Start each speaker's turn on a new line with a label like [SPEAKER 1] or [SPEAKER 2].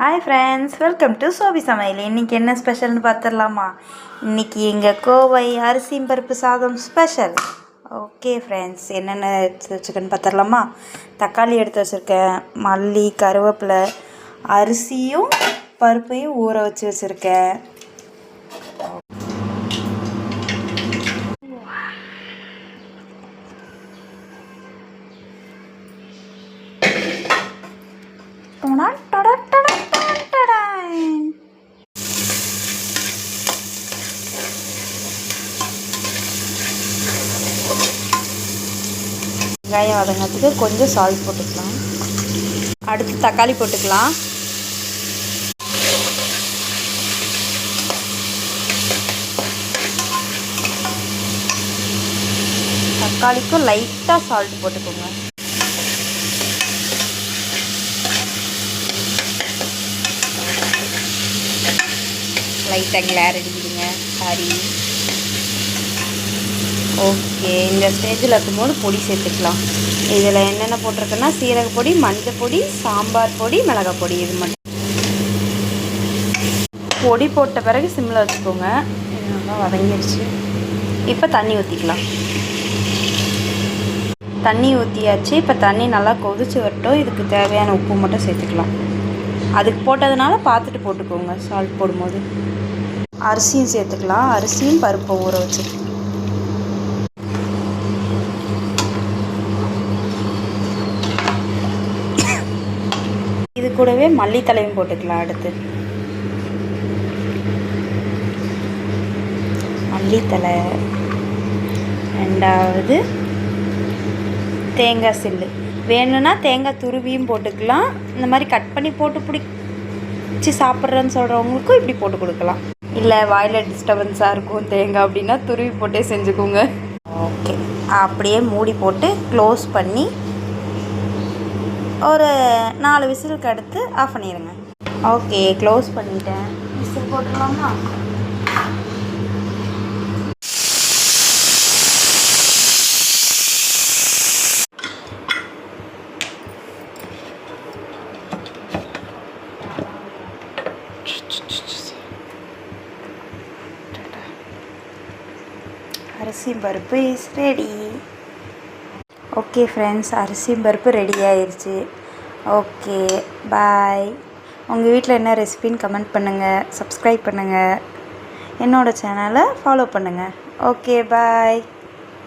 [SPEAKER 1] Hi friends, welcome to சோபி சமையல். இன்றைக்கி என்ன ஸ்பெஷல்னு பார்த்துடலாமா? இன்றைக்கி எங்கள் கோவை அரிசி பருப்பு சாதம் ஸ்பெஷல். ஓகே ஃப்ரெண்ட்ஸ், என்னென்ன எடுத்து வச்சுருக்கேன்னு பார்த்துடலாமா? தக்காளி எடுத்து வச்சுருக்கேன், மல்லி, கருவேப்பிலை, அரிசியும் பருப்பையும் ஊற வச்சு வச்சுருக்கேன். வெங்காயம் வதங்கிறதுக்கு கொஞ்சம் சால்ட் போட்டுக்கலாம். அடுத்து தக்காளி போட்டுக்கலாம். தக்காளிக்கும் லைட்டாக சால்ட் போட்டுக்கோங்க. லைட்டாக கிளார் அடிக்குதுங்க, சாரி. ஓகே, இந்த ஸ்டேஜில் இருக்கும்போது பொடி சேர்த்துக்கலாம். இதில் என்னென்ன போட்டிருக்குன்னா சீரக பொடி, மஞ்சள் பொடி, சாம்பார் பொடி, மிளகாய் பொடி. இது மட்டும் பொடி போட்ட பிறகு சிம்மில் வச்சுக்கோங்க. இது நல்லா வதங்கிடுச்சு. இப்போ தண்ணி ஊற்றிக்கலாம். தண்ணி ஊற்றியாச்சு. இப்போ தண்ணி நல்லா கொதிச்சு வரட்டும். இதுக்கு தேவையான உப்பு மட்டும் சேர்த்துக்கலாம். அதுக்கு போட்டதுனால பார்த்துட்டு போட்டுக்கோங்க சால்ட் போடும்போது. அரிசியும் சேர்த்துக்கலாம். அரிசியும் பருப்பை ஊற வச்சுக்கலாம். இது கூடவே மல்லித்தலையும் போட்டுக்கலாம். அடுத்து மல்லித்தலை, ரெண்டாவது தேங்காய் சில்லு. வேணும்னா தேங்காய் துருவியும் போட்டுக்கலாம். இந்த மாதிரி கட் பண்ணி போட்டு பிடிச்சி சாப்பிட்றேன்னு சொல்கிறவங்களுக்கும் இப்படி போட்டு கொடுக்கலாம். இல்லை வாயில் டிஸ்டர்பன்ஸாக இருக்கும் தேங்காய் அப்படின்னா துருவி போட்டே செஞ்சுக்கோங்க. ஓகே, அப்படியே மூடி போட்டு க்ளோஸ் பண்ணி ஒரு 4 விசிலுக்கு அடுத்து ஆஃப் பண்ணிடுங்க. ஓகே, க்ளோஸ் பண்ணிட்டேன். விசில் போட்டுடலாமா? அரிசி பருப்பு இஸ் ரெடி. ஓகே ஃப்ரெண்ட்ஸ், அரிசி பருப்பு ரெடி ஆயிடுச்சு. ஓகே, பாய். உங்கள் வீட்டில் என்ன ரெசிபின்னு கமெண்ட் பண்ணுங்கள், சப்ஸ்கிரைப் பண்ணுங்கள், என்னோடய சேனலை ஃபாலோ பண்ணுங்கள். ஓகே, பாய்.